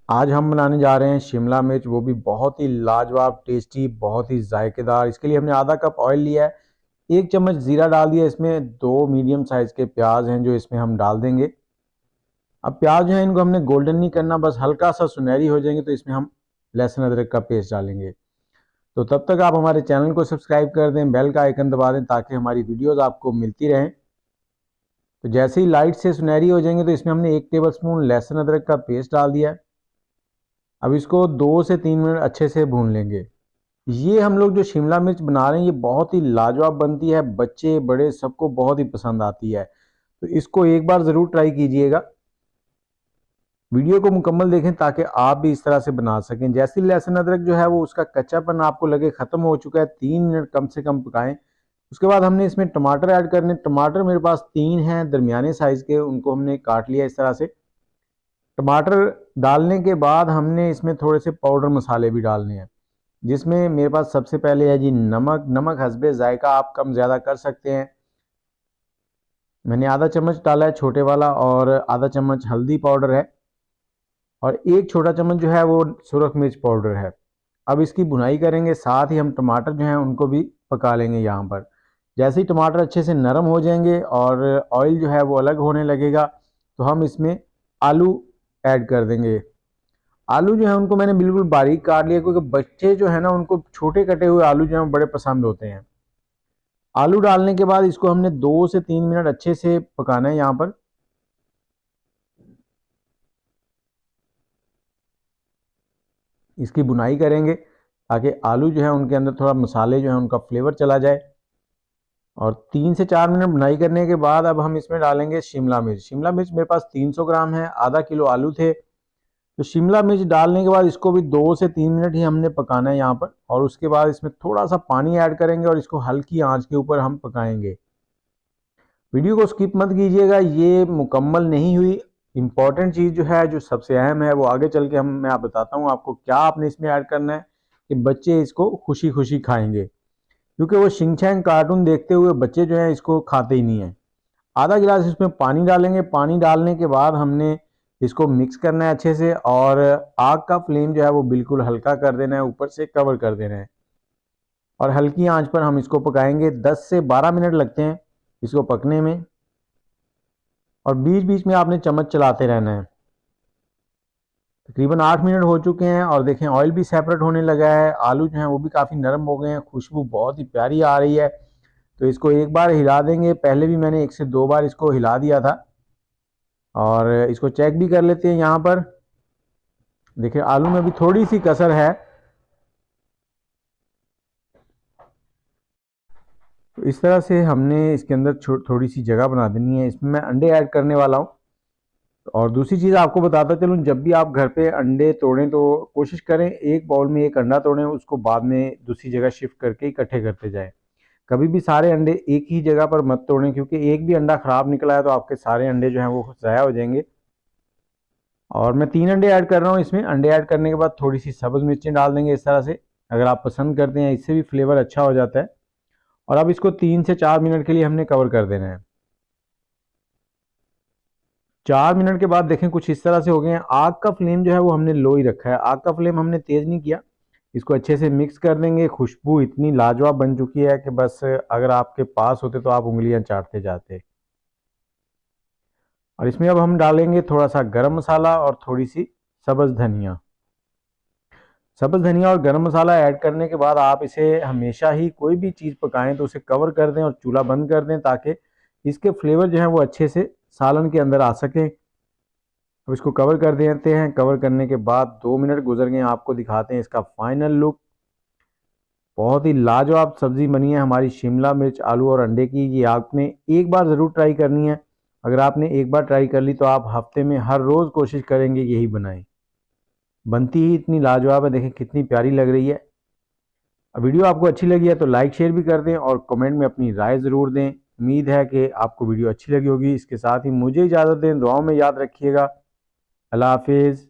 आज हम बनाने जा रहे हैं शिमला मिर्च, वो भी बहुत ही लाजवाब टेस्टी, बहुत ही जायकेदार। इसके लिए हमने आधा कप ऑयल लिया है, 1 चम्मच जीरा डाल दिया, इसमें 2 मीडियम साइज के प्याज हैं जो इसमें हम डाल देंगे। अब प्याज जो है इनको हमने गोल्डन नहीं करना, बस हल्का सा सुनहरी हो जाएंगे तो इसमें हम लहसुन अदरक का पेस्ट डालेंगे। तो तब तक आप हमारे चैनल को सब्सक्राइब कर दें, बेल का आइकन दबा दें ताकि हमारी वीडियोज़ आपको मिलती रहें। तो जैसे ही लाइट से सुनहरी हो जाएंगे तो इसमें हमने 1 टेबल स्पून लहसुन अदरक का पेस्ट डाल दिया है। अब इसको 2 से 3 मिनट अच्छे से भून लेंगे। ये हम लोग जो शिमला मिर्च बना रहे हैं ये बहुत ही लाजवाब बनती है, बच्चे बड़े सबको बहुत ही पसंद आती है। तो इसको एक बार ज़रूर ट्राई कीजिएगा। वीडियो को मुकम्मल देखें ताकि आप भी इस तरह से बना सकें। जैसे लहसुन अदरक जो है वो उसका कच्चापन आपको लगे ख़त्म हो चुका है, 3 मिनट कम से कम पकाएं। उसके बाद हमने इसमें टमाटर ऐड करने। टमाटर मेरे पास 3 हैं दरमियाने साइज़ के, उनको हमने काट लिया इस तरह से। टमाटर डालने के बाद हमने इसमें थोड़े से पाउडर मसाले भी डालने हैं, जिसमें मेरे पास सबसे पहले है जी नमक। नमक हस्बे जायका आप कम ज़्यादा कर सकते हैं। मैंने आधा चम्मच डाला है छोटे वाला, और आधा चम्मच हल्दी पाउडर है, और 1 छोटा चम्मच जो है वो सुरख मिर्च पाउडर है। अब इसकी भुनाई करेंगे, साथ ही हम टमाटर जो हैं उनको भी पका लेंगे यहाँ पर। जैसे ही टमाटर अच्छे से नरम हो जाएंगे और ऑयल जो है वो अलग होने लगेगा तो हम इसमें आलू ऐड कर देंगे। आलू जो है उनको मैंने बिल्कुल बारीक काट लिया, क्योंकि बच्चे जो है ना उनको छोटे कटे हुए आलू जो है बड़े पसंद होते हैं। आलू डालने के बाद इसको हमने 2 से 3 मिनट अच्छे से पकाना है यहाँ पर। इसकी बुनाई करेंगे ताकि आलू जो है उनके अंदर थोड़ा मसाले जो है उनका फ्लेवर चला जाए। और 3 से 4 मिनट बुनाई करने के बाद अब हम इसमें डालेंगे शिमला मिर्च। शिमला मिर्च मेरे पास 300 ग्राम है, आधा किलो आलू थे। तो शिमला मिर्च डालने के बाद इसको भी 2 से 3 मिनट ही हमने पकाना है यहाँ पर, और उसके बाद इसमें थोड़ा सा पानी ऐड करेंगे और इसको हल्की आंच के ऊपर हम पकाएंगे। वीडियो को स्किप मत कीजिएगा, ये मुकम्मल नहीं हुई। इम्पॉर्टेंट चीज़ जो है, जो सबसे अहम है, वो आगे चल के मैं आप बताता हूँ आपको क्या आपने इसमें ऐड करना है कि बच्चे इसको खुशी खुशी खाएंगे। क्योंकि वो शिंग चैंग कार्टून देखते हुए बच्चे जो हैं इसको खाते ही नहीं हैं। आधा गिलास इसमें पानी डालेंगे। पानी डालने के बाद हमने इसको मिक्स करना है अच्छे से, और आग का फ्लेम जो है वो बिल्कुल हल्का कर देना है, ऊपर से कवर कर देना है, और हल्की आंच पर हम इसको पकाएंगे। 10 से 12 मिनट लगते हैं इसको पकने में, और बीच बीच में आपने चम्मच चलाते रहना है। तकरीबन 8 मिनट हो चुके हैं, और देखें ऑयल भी सेपरेट होने लगा है, आलू जो हैं वो भी काफ़ी नरम हो गए हैं, खुशबू बहुत ही प्यारी आ रही है। तो इसको एक बार हिला देंगे। पहले भी मैंने 1 से 2 बार इसको हिला दिया था, और इसको चेक भी कर लेते हैं यहाँ पर। देखिए आलू में भी थोड़ी सी कसर है। तो इस तरह से हमने इसके अंदर थोड़ी सी जगह बना देनी है। इसमें मैं अंडे ऐड करने वाला हूँ। और दूसरी चीज़ आपको बताता चलूँ, जब भी आप घर पे अंडे तोड़ें तो कोशिश करें एक बाउल में 1 अंडा तोड़ें, उसको बाद में दूसरी जगह शिफ्ट करके इकट्ठे करते जाएं। कभी भी सारे अंडे एक ही जगह पर मत तोड़ें, क्योंकि एक भी अंडा ख़राब निकला है तो आपके सारे अंडे जो हैं वो ज़ाया हो जाएंगे। और मैं 3 अंडे ऐड कर रहा हूँ इसमें। अंडे ऐड करने के बाद थोड़ी सी सब्ज़ मिर्चें डाल देंगे इस तरह से, अगर आप पसंद करते हैं, इससे भी फ्लेवर अच्छा हो जाता है। और अब इसको 3 से 4 मिनट के लिए हमने कवर कर देना है। 4 मिनट के बाद देखें कुछ इस तरह से हो गए हैं। आग का फ्लेम जो है वो हमने लो ही रखा है, आग का फ्लेम हमने तेज़ नहीं किया। इसको अच्छे से मिक्स कर देंगे। खुशबू इतनी लाजवाब बन चुकी है कि बस अगर आपके पास होते तो आप उंगलियां चाटते जाते। और इसमें अब हम डालेंगे थोड़ा सा गरम मसाला और थोड़ी सी सब्ज़ धनिया। सब्ज़ धनिया और गरम मसाला ऐड करने के बाद आप इसे हमेशा ही कोई भी चीज़ पकाएं तो उसे कवर कर दें और चूल्हा बंद कर दें, ताकि इसके फ्लेवर जो है वो अच्छे से सालन के अंदर आ सकें। अब इसको कवर कर देते हैं। कवर करने के बाद 2 मिनट गुजर गए, आपको दिखाते हैं इसका फाइनल लुक। बहुत ही लाजवाब सब्ज़ी बनी है हमारी शिमला मिर्च आलू और अंडे की। ये आपने एक बार ज़रूर ट्राई करनी है। अगर आपने एक बार ट्राई कर ली तो आप हफ्ते में हर रोज़ कोशिश करेंगे यही बनाएं। बनती ही इतनी लाजवाब है, देखें कितनी प्यारी लग रही है। वीडियो आपको अच्छी लगी है तो लाइक शेयर भी कर दें, और कमेंट में अपनी राय ज़रूर दें। उम्मीद है कि आपको वीडियो अच्छी लगी होगी। इसके साथ ही मुझे इजाज़त दें, दुआओं में याद रखिएगा। अल्लाह हाफिज़।